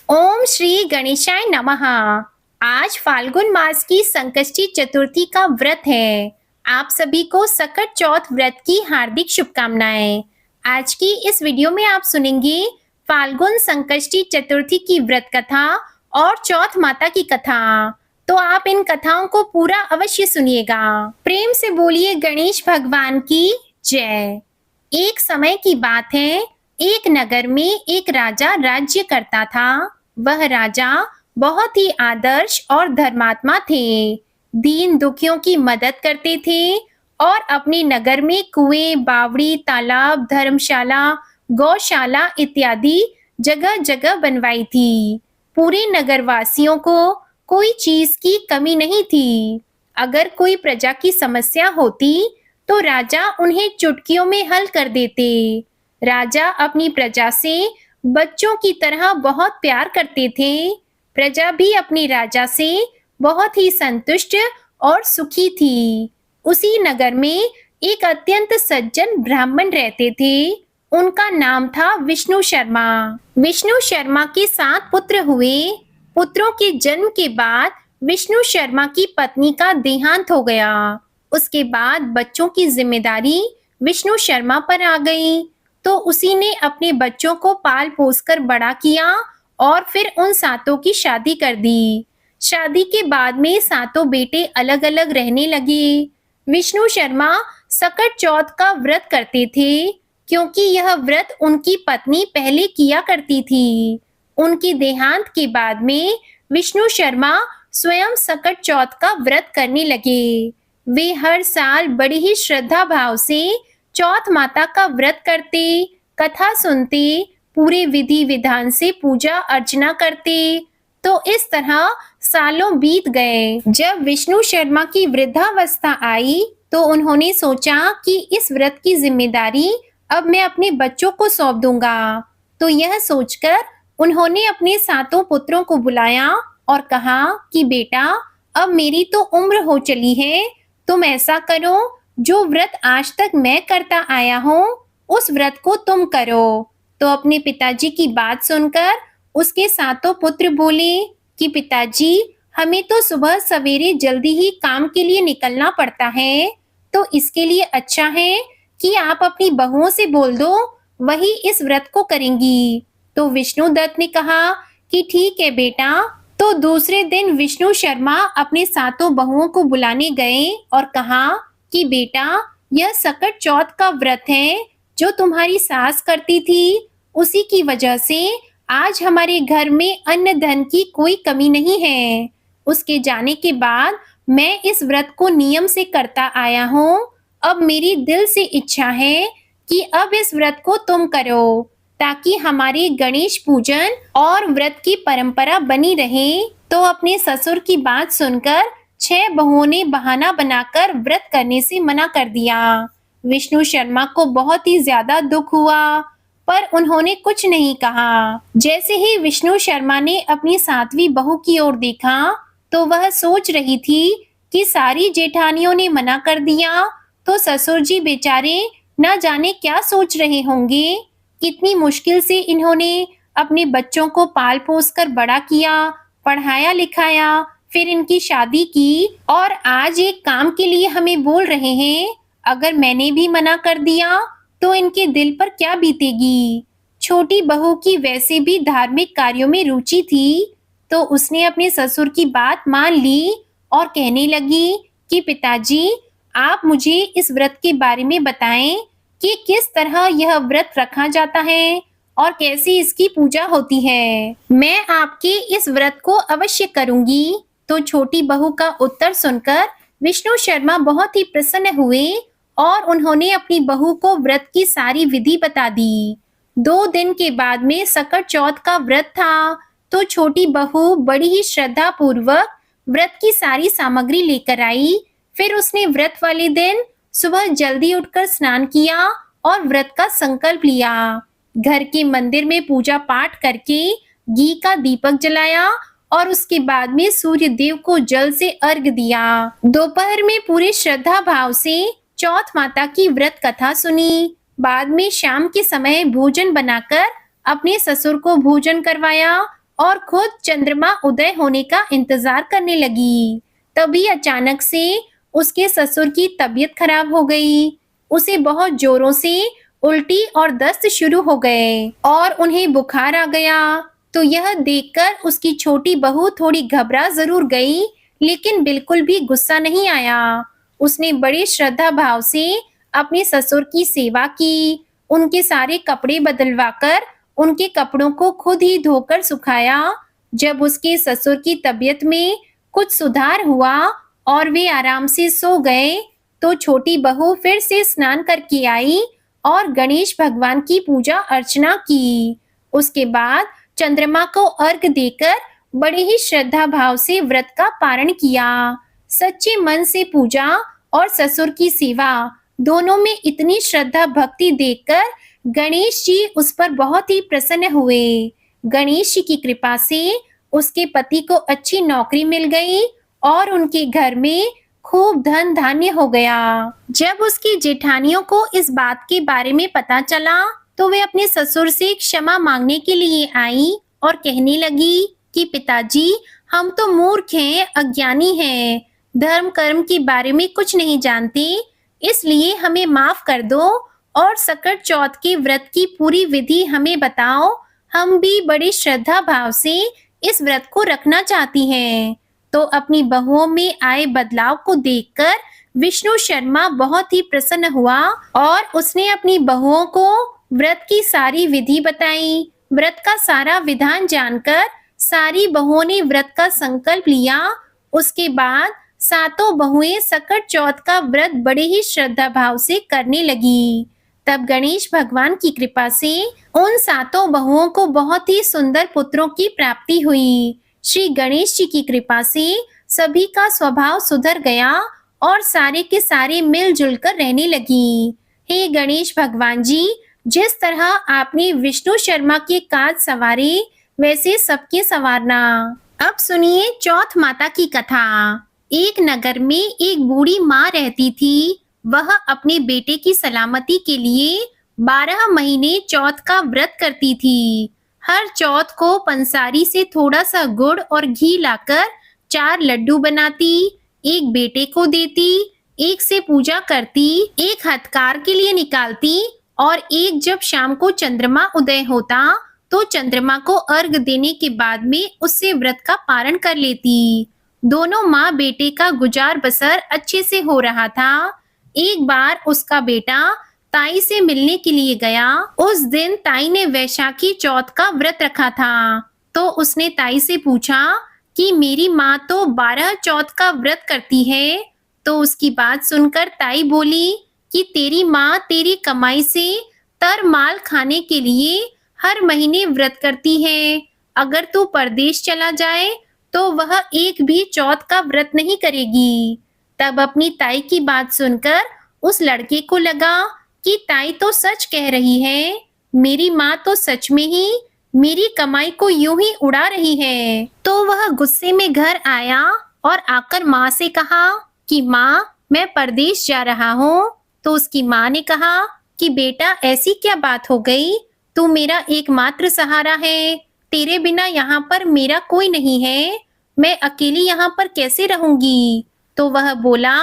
ओम श्री गणेशाय नमः। आज फाल्गुन मास की संकष्टी चतुर्थी का व्रत है। आप सभी को सकट चौथ व्रत की हार्दिक शुभकामनाएं। आज की इस वीडियो में आप सुनेंगे फाल्गुन संकष्टी चतुर्थी की व्रत कथा और चौथ माता की कथा। तो आप इन कथाओं को पूरा अवश्य सुनिएगा। प्रेम से बोलिए गणेश भगवान की जय। एक समय की बात है, एक नगर में एक राजा राज्य करता था। वह राजा बहुत ही आदर्श और धर्मात्मा थे। दीन दुखियों की मदद करते थे और अपने नगर में कुएं, बावड़ी, तालाब, धर्मशाला, गौशाला इत्यादि जगह जगह बनवाई थी। पूरे नगरवासियों को कोई चीज की कमी नहीं थी। अगर कोई प्रजा की समस्या होती तो राजा उन्हें चुटकियों में हल कर देते। राजा अपनी प्रजा से बच्चों की तरह बहुत प्यार करते थे। प्रजा भी अपने राजा से बहुत ही संतुष्ट और सुखी थी। उसी नगर में एक अत्यंत सज्जन ब्राह्मण रहते थे। उनका नाम था विष्णु शर्मा। विष्णु शर्मा के 7 पुत्र हुए। पुत्रों के जन्म के बाद विष्णु शर्मा की पत्नी का देहांत हो गया। उसके बाद बच्चों की जिम्मेदारी विष्णु शर्मा पर आ गई। तो उसी ने अपने बच्चों को पाल पोस कर बड़ा किया और फिर उन 7 की शादी कर दी। शादी के बाद में 7 बेटे अलग अलग रहने लगे। विष्णु शर्मा सकट चौथ का व्रत करते थे क्योंकि यह व्रत उनकी पत्नी पहले किया करती थी। उनकी देहांत के बाद में विष्णु शर्मा स्वयं सकट चौथ का व्रत करने लगे। वे हर साल बड़ी ही श्रद्धा भाव से चौथ माता का व्रत करते, कथा सुनते, पूरे विधि विधान से पूजा अर्चना करते। तो इस तरह सालों बीत गए। जब विष्णु शर्मा की वृद्धावस्था आई तो उन्होंने सोचा कि इस व्रत की जिम्मेदारी अब मैं अपने बच्चों को सौंप दूंगा। तो यह सोचकर उन्होंने अपने 7 पुत्रों को बुलाया और कहा कि बेटा, अब मेरी तो उम्र हो चली है, तुम ऐसा करो, जो व्रत आज तक मैं करता आया हूँ उस व्रत को तुम करो। तो अपने पिताजी की बात सुनकर उसके 7 पुत्र बोले कि पिताजी, हमें तो सुबह सवेरे जल्दी ही काम के लिए निकलना पड़ता है, तो इसके लिए अच्छा है कि आप अपनी बहुओं से बोल दो, वही इस व्रत को करेंगी। तो विष्णुदत्त ने कहा कि ठीक है बेटा। तो दूसरे दिन विष्णु शर्मा अपने 7 बहुओं को बुलाने गए और कहा कि बेटा, यह सकट चौथ का व्रत है जो तुम्हारी सास करती थी। उसी की वजह से आज हमारे घर में अन्न धन की कोई कमी नहीं है। उसके जाने के बाद मैं इस व्रत को नियम से करता आया हूँ। अब मेरी दिल से इच्छा है कि अब इस व्रत को तुम करो, ताकि हमारे गणेश पूजन और व्रत की परंपरा बनी रहे। तो अपने ससुर की बात सुनकर 6 बहुओं ने बहाना बनाकर व्रत करने से मना कर दिया। विष्णु शर्मा को बहुत ही ज्यादा दुख हुआ, पर उन्होंने कुछ नहीं कहा। जैसे ही विष्णु शर्मा ने अपनी 7वीं बहू की ओर देखा तो वह सोच रही थी कि सारी जेठानियों ने मना कर दिया, तो ससुर जी बेचारे न जाने क्या सोच रहे होंगे। कितनी मुश्किल से इन्होंने अपने बच्चों को पाल पोस कर बड़ा किया, पढ़ाया लिखाया, फिर इनकी शादी की और आज एक काम के लिए हमें बोल रहे हैं। अगर मैंने भी मना कर दिया तो इनके दिल पर क्या बीतेगी। छोटी बहू की वैसे भी धार्मिक कार्यों में रुचि थी, तो उसने अपने ससुर की बात मान ली और कहने लगी कि पिताजी, आप मुझे इस व्रत के बारे में बताएं कि किस तरह यह व्रत रखा जाता है और कैसे इसकी पूजा होती है। मैं आपके इस व्रत को अवश्य करूंगी। तो छोटी बहू का उत्तर सुनकर विष्णु शर्मा बहुत ही प्रसन्न हुए और उन्होंने अपनी बहू को व्रत की सारी विधि बता दी। 2 दिन के बाद में सकट चौथ का व्रत था। तो छोटी बहू बड़ी ही श्रद्धा पूर्वक व्रत की सारी सामग्री लेकर आई। फिर उसने व्रत वाले दिन सुबह जल्दी उठकर स्नान किया और व्रत का संकल्प लिया। घर के मंदिर में पूजा पाठ करके घी का दीपक जलाया और उसके बाद में सूर्य देव को जल से अर्घ दिया। दोपहर में पूरे श्रद्धा भाव से चौथ माता की व्रत कथा सुनी। बाद में शाम के समय भोजन बनाकर अपने ससुर को भोजन करवाया और खुद चंद्रमा उदय होने का इंतजार करने लगी। तभी अचानक से उसके ससुर की तबीयत खराब हो गई। उसे बहुत जोरों से उल्टी और दस्त शुरू हो गए और उन्हें बुखार आ गया। तो यह देखकर उसकी छोटी बहू थोड़ी घबरा जरूर गई, लेकिन बिल्कुल भी गुस्सा नहीं आया। उसने बड़ी श्रद्धा भाव से अपने ससुर की सेवा की, उनके सारे कपड़े बदलवाकर उनके कपड़ों को खुद ही धोकर सुखाया। जब उसके ससुर की तबीयत में कुछ सुधार हुआ और वे आराम से सो गए, तो छोटी बहू फिर से स्नान करके आई और गणेश भगवान की पूजा अर्चना की। उसके बाद चंद्रमा को अर्घ देकर बड़े ही श्रद्धा भाव से व्रत का पारण किया। सच्चे मन से पूजा और ससुर की सेवा दोनों में इतनी श्रद्धा भक्ति देखकर गणेश जी उस पर बहुत ही प्रसन्न हुए। गणेश जी की कृपा से उसके पति को अच्छी नौकरी मिल गई और उनके घर में खूब धन धान्य हो गया। जब उसकी जेठानियों को इस बात के बारे में पता चला, तो वे अपने ससुर से क्षमा मांगने के लिए आई और कहने लगी कि पिताजी, हम तो मूर्ख हैं, अज्ञानी हैं, धर्म कर्म के बारे में कुछ नहीं जानते, इसलिए हमें माफ कर दो और सकट चौथ के व्रत की पूरी विधि हमें बताओ। हम भी बड़ी श्रद्धा भाव से इस व्रत को रखना चाहती हैं। तो अपनी बहुओं में आए बदलाव को देखकर विष्णु शर्मा बहुत ही प्रसन्न हुआ और उसने अपनी बहुओं को व्रत की सारी विधि बताई। व्रत का सारा विधान जानकर सारी बहुओं ने व्रत का संकल्प लिया। उसके बाद सातों बहुएं सकट चौथ का व्रत बड़े ही श्रद्धा भाव से करने लगी। तब गणेश भगवान की कृपा से उन सातों बहुओं को बहुत ही सुंदर पुत्रों की प्राप्ति हुई। श्री गणेश जी की कृपा से सभी का स्वभाव सुधर गया और सारे के सारे मिलजुल कर रहने लगी। हे गणेश भगवान जी, जिस तरह आपने विष्णु शर्मा के काज सवारे, वैसे सबके संवारना। अब सुनिए चौथ माता की कथा। एक नगर में एक बूढ़ी माँ रहती थी। वह अपने बेटे की सलामती के लिए 12 महीने चौथ का व्रत करती थी। हर चौथ को पंसारी से थोड़ा सा गुड़ और घी लाकर 4 लड्डू बनाती, एक बेटे को देती, एक से पूजा करती, एक हथकार के लिए निकालती और एक जब शाम को चंद्रमा उदय होता तो चंद्रमा को अर्घ देने के बाद में उससे व्रत का पारण कर लेती। दोनों माँ बेटे का गुजार बसर अच्छे से हो रहा था। एक बार उसका बेटा ताई से मिलने के लिए गया। उस दिन ताई ने वैशाखी चौथ का व्रत रखा था। तो उसने ताई से पूछा कि मेरी माँ तो 12 चौथ का व्रत करती है। तो उसकी बात सुनकर ताई बोली कि तेरी माँ तेरी कमाई से तर माल खाने के लिए हर महीने व्रत करती है। अगर तू परदेश चला जाए तो वह एक भी चौथ का व्रत नहीं करेगी। तब अपनी ताई की बात सुनकर उस लड़के को लगा कि ताई तो सच कह रही है। मेरी माँ तो सच में ही मेरी कमाई को यूं ही उड़ा रही है। तो वह गुस्से में घर आया और आकर माँ से कहा कि माँ, मैं परदेश जा रहा हूँ। तो उसकी माँ ने कहा कि बेटा, ऐसी क्या बात हो गई? तू मेरा एकमात्र सहारा है। तेरे बिना यहाँ पर मेरा कोई नहीं है। मैं अकेली यहाँ पर कैसे रहूंगी? तो वह बोला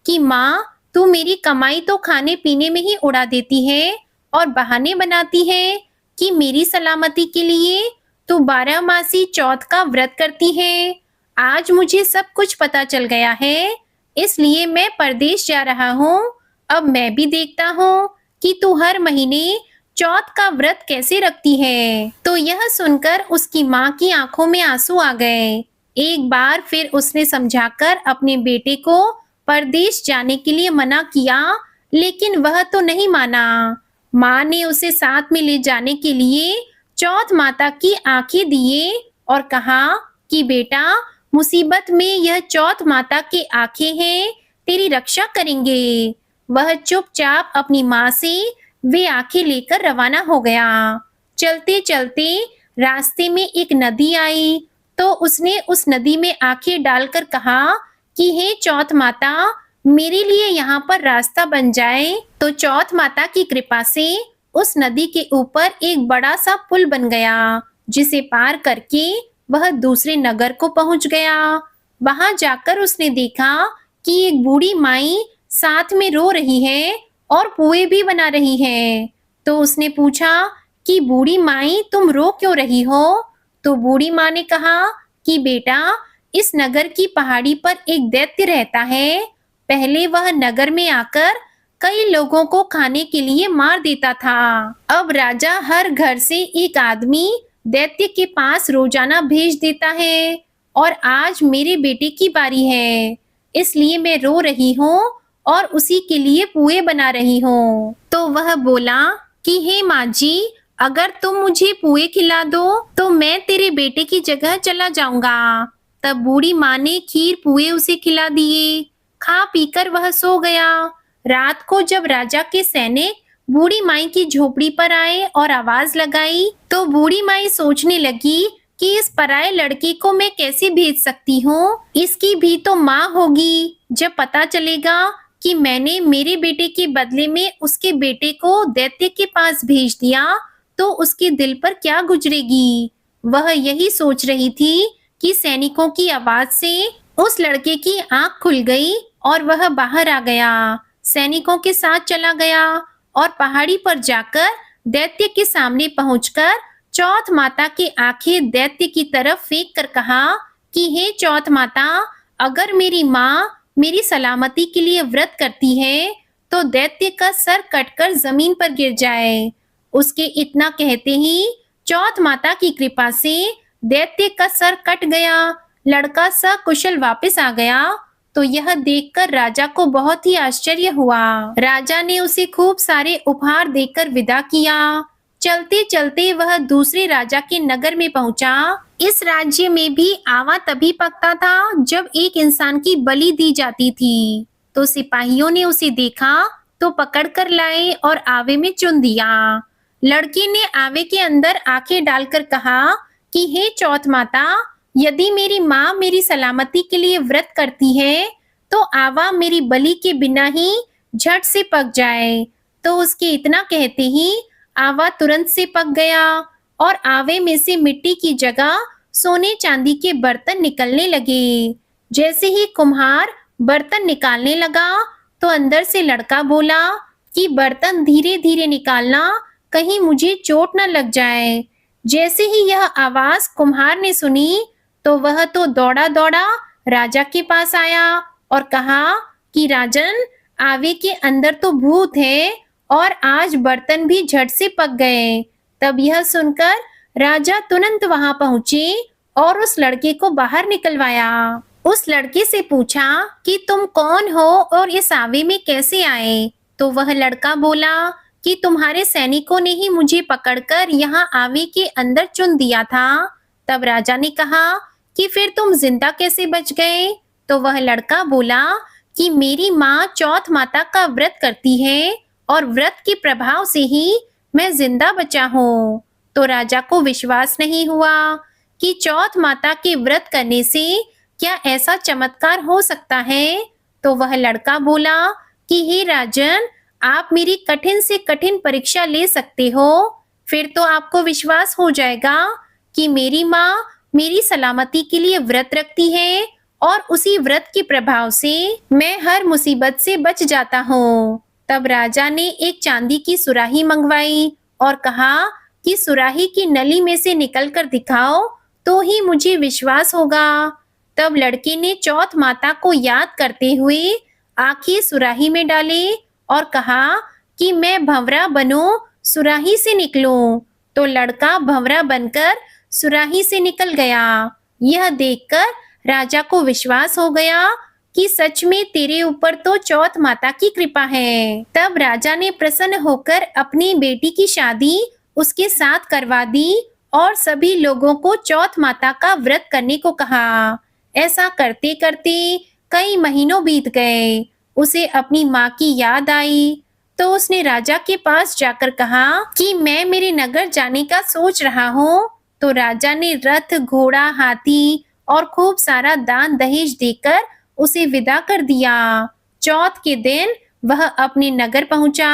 कि माँ, तू मेरी कमाई तो खाने पीने में ही उड़ा देती है और बहाने बनाती है कि मेरी सलामती के लिए तू 12 मासी चौथ का व्रत करती है। आज मुझे सब कुछ पता चल गया है, इसलिए मैं परदेश जा रहा हूँ। अब मैं भी देखता हूँ कि तू हर महीने चौथ का व्रत कैसे रखती है। तो यह सुनकर उसकी माँ की आंखों में आंसू आ गए। एक बार फिर उसने समझाकर अपने बेटे को परदेश जाने के लिए मना किया, लेकिन वह तो नहीं माना। माँ ने उसे साथ में ले जाने के लिए चौथ माता की आंखें दिए और कहा कि बेटा, मुसीबत में यह चौथ माता की आंखें हैं, तेरी रक्षा करेंगे। वह चुपचाप अपनी माँ से वे आंखें लेकर रवाना हो गया। चलते चलते रास्ते में एक नदी आई, तो उसने उस नदी में आंखें डालकर कहा कि हे चौथ माता, मेरे लिए यहाँ पर रास्ता बन जाए। तो चौथ माता की कृपा से उस नदी के ऊपर एक बड़ा सा पुल बन गया जिसे पार करके वह दूसरे नगर को पहुंच गया। वहां जाकर उसने देखा कि एक बूढ़ी माई साथ में रो रही है और पुए भी बना रही है। तो उसने पूछा कि बूढ़ी माई, तुम रो क्यों रही हो? तो बूढ़ी माँ ने कहा कि बेटा, इस नगर की पहाड़ी पर एक दैत्य रहता है। पहले वह नगर में आकर कई लोगों को खाने के लिए मार देता था। अब राजा हर घर से एक आदमी दैत्य के पास रोजाना भेज देता है और आज मेरे बेटे की बारी है, इसलिए मैं रो रही हूँ और उसी के लिए पुए बना रही हूँ। तो वह बोला कि हे माँ जी, अगर तुम मुझे पुए खिला दो तो मैं तेरे बेटे की जगह चला जाऊंगा। तब बूढ़ी माँ ने खीर पुए उसे खिला दिए। खा पीकर वह सो गया। रात को जब राजा के सैनिक बूढ़ी माई की झोपड़ी पर आए और आवाज लगाई, तो बूढ़ी माई सोचने लगी कि इस पराये लड़के को मैं कैसे भेज सकती हूँ। इसकी भी तो माँ होगी। जब पता चलेगा कि मैंने मेरे बेटे के बदले में उसके बेटे को दैत्य के पास भेज दिया, तो उसके दिल पर क्या गुजरेगी। वह यही सोच रही थी कि सैनिकों की आवाज से उस लड़के की आंख खुल गई और वह बाहर आ गया। सैनिकों के साथ चला गया और पहाड़ी पर जाकर दैत्य के सामने पहुंचकर चौथ माता की आंखें दैत्य की तरफ फेंक कर कहा कि हे चौथ माता, अगर मेरी माँ मेरी सलामती के लिए व्रत करती है तो दैत्य का सर कटकर जमीन पर गिर जाए। उसके इतना कहते ही चौथ माता की कृपा से दैत्य का सर कट गया। लड़का सकुशल वापस आ गया। तो यह देखकर राजा को बहुत ही आश्चर्य हुआ। राजा ने उसे खूब सारे उपहार देकर विदा किया। चलते चलते वह दूसरे राजा के नगर में पहुंचा। इस राज्य में भी आवा तभी पकता था जब एक इंसान की बलि दी जाती थी। तो सिपाहियों ने उसे देखा तो पकड़ कर लाए और आवे में चुन दिया। लड़के ने आवे के अंदर आंखें डालकर कहा कि हे चौथ माता, यदि मेरी माँ मेरी सलामती के लिए व्रत करती है तो आवा मेरी बलि के बिना ही झट से पक जाए। तो उसके इतना कहते ही आवा तुरंत से पक गया और आवे में से मिट्टी की जगह सोने चांदी के बर्तन निकलने लगे। जैसे ही कुम्हार बर्तन निकालने लगा तो अंदर से लड़का बोला कि बर्तन धीरे धीरे निकालना, कहीं मुझे चोट न लग जाए। जैसे ही यह आवाज कुम्हार ने सुनी तो वह तो दौड़ा दौड़ा राजा के पास आया और कहा कि राजन, आवे के अंदर तो भूत है और आज बर्तन भी झट से पक गए। तब यह सुनकर राजा तुरंत वहां पहुंचे और उस लड़के को बाहर निकलवाया। उस लड़के से पूछा कि तुम कौन हो और इस आवे में कैसे आए? तो वह लड़का बोला कि तुम्हारे सैनिकों ने ही मुझे पकड़कर यहाँ आवे के अंदर चुन दिया था। तब राजा ने कहा कि फिर तुम जिंदा कैसे बच गए? तो वह लड़का बोला कि मेरी माँ चौथ माता का व्रत करती है और व्रत के प्रभाव से ही मैं जिंदा बचा हूँ। तो राजा को विश्वास नहीं हुआ कि चौथ माता के व्रत करने से क्या ऐसा चमत्कार हो सकता है। तो वह लड़का बोला कि हे राजन, आप मेरी कठिन से कठिन परीक्षा ले सकते हो, फिर तो आपको विश्वास हो जाएगा कि मेरी माँ मेरी सलामती के लिए व्रत रखती है और उसी व्रत के प्रभाव से मैं हर मुसीबत से बच जाता हूँ। तब राजा ने एक चांदी की सुराही मंगवाई और कहा कि सुराही की नली में से निकलकर दिखाओ तो ही मुझे विश्वास होगा। तब लड़के ने चौथ माता को याद करते हुए आंखें सुराही में डाले और कहा कि मैं भंवरा बनूं, सुराही से निकलूं। तो लड़का भंवरा बनकर सुराही से निकल गया। यह देखकर राजा को विश्वास हो गया कि सच में तेरे ऊपर तो चौथ माता की कृपा है। तब राजा ने प्रसन्न होकर अपनी बेटी की शादी उसके साथ करवा दी और सभी लोगों को चौथ माता का व्रत करने को कहा। ऐसा करते करते कई महीनों बीत गए। उसे अपनी माँ की याद आई तो उसने राजा के पास जाकर कहा कि मैं मेरे नगर जाने का सोच रहा हूँ। तो राजा ने रथ, घोड़ा, हाथी और खूब सारा दान दहेज देकर उसे विदा कर दिया। चौथ के दिन वह अपने नगर पहुंचा।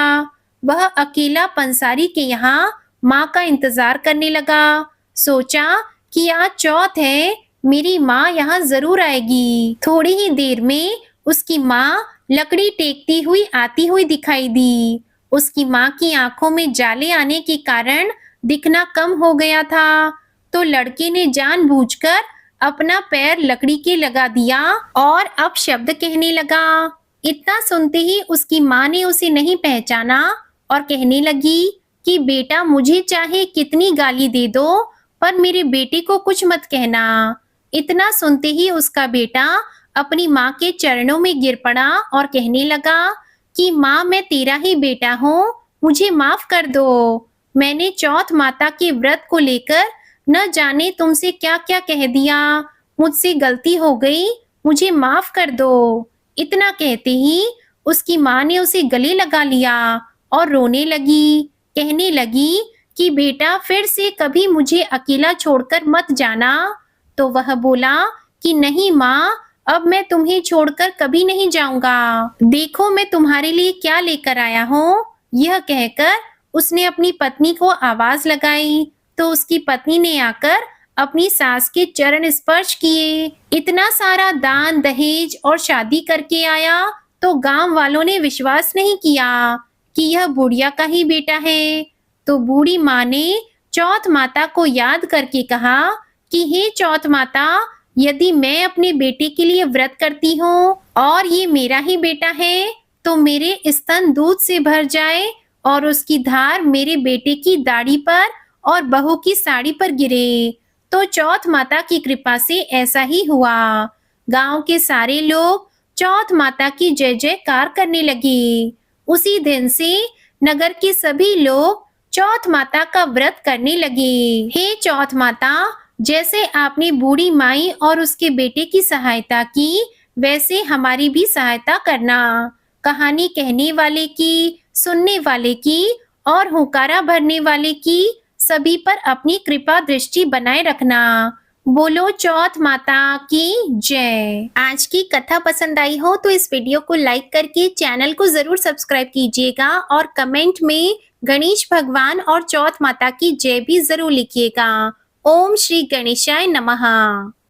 वह अकेला पंसारी के यहाँ माँ का इंतजार करने लगा। सोचा कि आज चौथ है, मेरी माँ यहाँ जरूर आएगी। थोड़ी ही देर में उसकी माँ लकड़ी टेकती हुई आती हुई दिखाई दी। उसकी माँ की आंखों में जाले आने के कारण दिखना कम हो गया था, तो लड़के ने जानबूझकर अपना पैर लकड़ी के लगा दिया और अब शब्द कहने लगा। इतना सुनते ही उसकी माँ ने उसे नहीं पहचाना और कहने लगी कि बेटा, मुझे चाहे कितनी गाली दे दो, पर मेरे बेटे को कुछ मत कहना। इतना सुनते ही उसका बेटा अपनी माँ के चरणों में गिर पड़ा और कहने लगा कि माँ, मैं तेरा ही बेटा हूँ, मुझे माफ कर दो। मैंने चौथ माता के व्रत को लेकर न जाने तुमसे क्या क्या कह दिया, मुझसे गलती हो गई, मुझे माफ कर दो। इतना कहते ही उसकी माँ ने उसे गले लगा लिया और रोने लगी, कहने लगी कि बेटा, फिर से कभी मुझे अकेला छोड़कर मत जाना। तो वह बोला कि नहीं माँ, अब मैं तुम्हें छोड़कर कभी नहीं जाऊंगा। देखो मैं तुम्हारे लिए क्या लेकर आया हूँ। यह कहकर उसने अपनी पत्नी को आवाज लगाई, तो उसकी पत्नी ने आकर अपनी सास के चरण स्पर्श किए। इतना सारा दान दहेज और शादी करके आया, तो गांव वालों ने विश्वास नहीं किया कि यह बुढ़िया का ही बेटा है। तो बूढ़ी माँ ने चौथ माता को याद करके कहा कि हे चौथ माता, यदि मैं अपने बेटे के लिए व्रत करती हूँ और ये मेरा ही बेटा है, तो मेरे स्तन दूध से भर जाए और उसकी धार मेरे बेटे की दाढ़ी पर और बहू की साड़ी पर गिरे। तो चौथ माता की कृपा से ऐसा ही हुआ। गांव के सारे लोग चौथ माता की जय जयकार करने लगे। उसी दिन से नगर के सभी लोग चौथ माता का व्रत करने लगे। हे चौथ माता, जैसे आपने बूढ़ी माई और उसके बेटे की सहायता की, वैसे हमारी भी सहायता करना। कहानी कहने वाले की, सुनने वाले की और हुंकारा भरने वाले की सभी पर अपनी कृपा दृष्टि बनाए रखना। बोलो चौथ माता की जय। आज की कथा पसंद आई हो तो इस वीडियो को लाइक करके चैनल को जरूर सब्सक्राइब कीजिएगा और कमेंट में गणेश भगवान और चौथ माता की जय भी जरूर लिखिएगा। ओम श्री गणेशाय नमः।